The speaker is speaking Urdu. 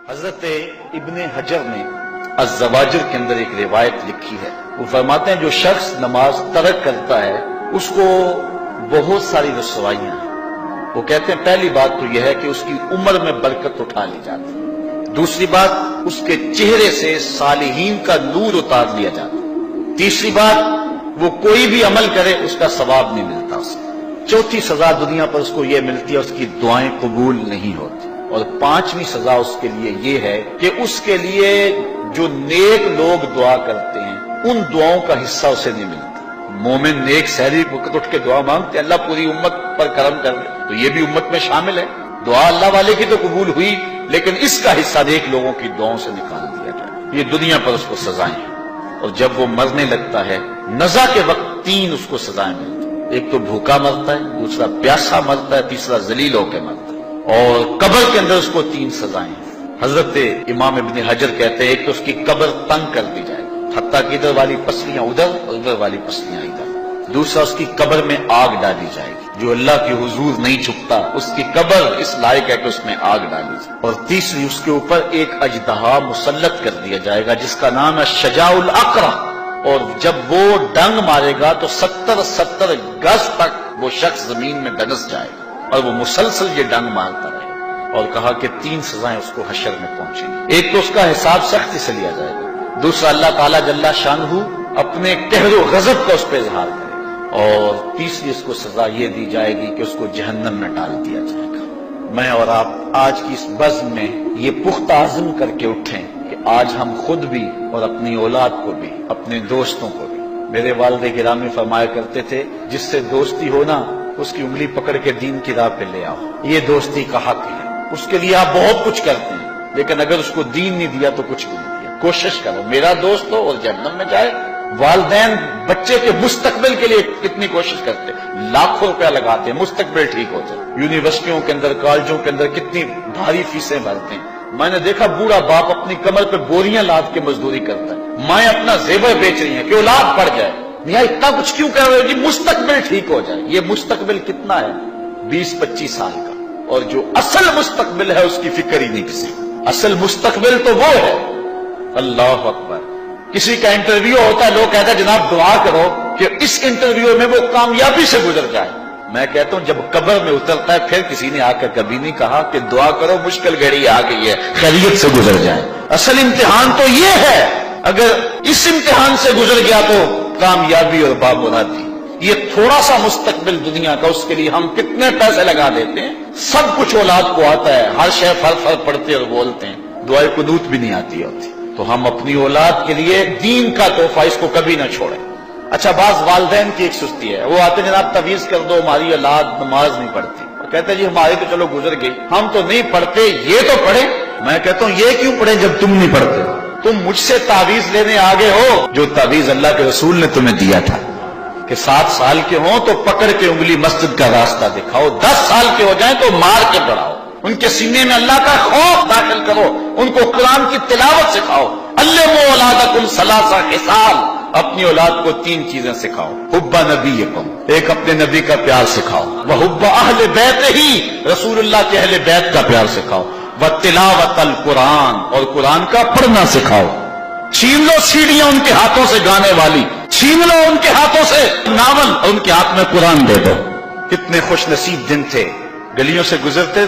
حضرت ابن حجر نے الزواجر کے اندر ایک روایت لکھی ہے. وہ فرماتے ہیں جو شخص نماز ترک کرتا ہے اس کو بہت ساری رسوائیاں ہیں. وہ کہتے ہیں پہلی بات تو یہ ہے کہ اس کی عمر میں برکت اٹھا لی جاتی ہے. دوسری بات اس کے چہرے سے صالحین کا نور اتار لیا جاتا ہے. تیسری بات وہ کوئی بھی عمل کرے اس کا ثواب نہیں ملتا اسے. چوتھی سزا دنیا پر اس کو یہ ملتی ہے اس کی دعائیں قبول نہیں ہوتی. اور پانچویں سزا اس کے لیے یہ ہے کہ اس کے لیے جو نیک لوگ دعا کرتے ہیں ان دعاؤں کا حصہ اسے نہیں ملتا. مومن نیک سحری وقت اٹھ کے دعا مانگتے اللہ پوری امت پر کرم کر دے تو یہ بھی امت میں شامل ہے. دعا اللہ والے کی تو قبول ہوئی لیکن اس کا حصہ نیک لوگوں کی دعاؤں سے نکال دیا جائے. یہ دنیا پر اس کو سزائیں ہیں. اور جب وہ مرنے لگتا ہے نزا کے وقت 3 اس کو سزائیں ملتی. ایک تو بھوکا مرتا ہے, دوسرا پیاسا مرتا ہے, تیسرا ذلیل ہو کے مرتا ہے. اور قبر کے اندر اس کو 3 سزائیں ہیں. حضرت امام ابن حجر کہتے ہیں ایک تو اس کی قبر تنگ کر دی جائے گی حتیٰ کہ ادھر والی پسلیاں ادھر اور ادھر والی پسلیاں ادھر. دوسرا اس کی قبر میں آگ ڈالی جائے گی. جو اللہ کی حضور نہیں جھکتا اس کی قبر اس لائق ہے کہ اس میں آگ ڈالی جائے. اور تیسری اس کے اوپر ایک اژدہا مسلط کر دیا جائے گا جس کا نام ہے شجاع الاقرع. اور جب وہ ڈنگ مارے گا تو 70 گز تک وہ شخص زمین میں دنس جائے گا اور وہ مسلسل یہ ڈنگ مارتا رہے گا. اور کہا کہ 3 سزائیں اس کو حشر میں پہنچیں گی. ایک تو اس کا حساب سختی سے لیا جائے گا. دوسرا اللہ تعالیٰ جل شانہ اپنے قہر و غضب کا اس پہ اظہار کرے گا. اور تیسری اس کو سزا یہ دی جائے گی کہ اس کو جہنم میں ڈال دیا جائے گا. میں اور آپ آج کی اس بزم میں یہ پختہ عزم کر کے اٹھیں کہ آج ہم خود بھی اور اپنی اولاد کو بھی اپنے دوستوں کو بھی. میرے والد گرامی فرمایا کرتے تھے جس سے دوستی ہونا اس کی انگلی پکڑ کے دین کی راہ پہ لے آؤ. یہ دوستی کا حق ہے. اس کے لیے آپ بہت کچھ کرتے ہیں لیکن اگر اس کو دین نہیں دیا تو کچھ بھی نہیں دیا. کوشش کرو میرا دوست ہو اور جہنم میں جائے. والدین بچے کے مستقبل کے لیے کتنی کوشش کرتے ہیں, لاکھوں روپیہ لگاتے ہیں مستقبل ٹھیک ہو جائے. یونیورسٹیوں کے اندر کالجوں کے اندر کتنی بھاری فیسیں بھرتے ہیں. میں نے دیکھا بوڑھا باپ اپنی کمر پہ بوریاں لاد کے مزدوری کرتا ہے. مائیں اپنا زیور بیچ رہی ہیں کہ اولاد پڑ جائے. میاں اتنا کچھ کیوں کر رہے ہو جی مستقبل ٹھیک ہو جائے. یہ مستقبل کتنا ہے 20-25 سال کا. اور جو اصل مستقبل ہے اس کی فکر ہی نہیں کسی. اصل مستقبل تو وہ ہے. اللہ اکبر. کسی کا انٹرویو ہوتا ہے لوگ کہتے ہیں جناب دعا کرو کہ اس انٹرویو میں وہ کامیابی سے گزر جائے. میں کہتا ہوں جب قبر میں اترتا ہے پھر کسی نے آ کر کبھی نہیں کہا کہ دعا کرو مشکل گھڑی آ گئی ہے خیریت سے گزر جائے. اصل امتحان تو یہ ہے. اگر اس امتحان سے گزر گیا تو کامیابی اور بامرادی. یہ تھوڑا سا مستقبل دنیا کا اس کے لیے ہم کتنے پیسے لگا دیتے ہیں. سب کچھ اولاد کو آتا ہے, ہر شے فر پڑھتے اور بولتے ہیں, دعائے قنوت بھی نہیں آتی ہوتی. تو ہم اپنی اولاد کے لیے دین کا تحفہ اس کو کبھی نہ چھوڑیں. اچھا بعض والدین کی ایک سستی ہے, وہ آتے جناب تعویذ کر دو ہماری اولاد نماز نہیں پڑھتی. کہتے ہیں جی ہماری تو چلو گزر گئی ہم تو نہیں پڑھتے یہ تو پڑھیں. میں کہتا ہوں یہ کیوں پڑھیں جب تم نہیں پڑھتے. تم مجھ سے تعویذ لینے آگے ہو جو تعویذ اللہ کے رسول نے تمہیں دیا تھا کہ 7 سال کے ہوں تو پکڑ کے انگلی مسجد کا راستہ دکھاؤ, 10 سال کے ہو جائیں تو مار کے پڑھاؤ, ان کے سینے میں اللہ کا خوف داخل کرو, ان کو قرآن کی تلاوت سکھاؤ. علموا اولادکم 3 خصال, اپنی اولاد کو 3 چیزیں سکھاؤ. حب نبیکم, ایک اپنے نبی کا پیار سکھاؤ. وحب اہل بیتہ, رسول اللہ کے اہل بیت کا پیار سکھاؤ. وتلاوت القرآن, اور قرآن کا پڑھنا سکھاؤ. چھین لو سیڑھیاں ان کے ہاتھوں سے گانے والی, چھین لو ان کے ہاتھوں سے ناول اور ان کے ہاتھ میں قرآن دے دو. کتنے خوش نصیب دن تھے, گلیوں سے گزرتے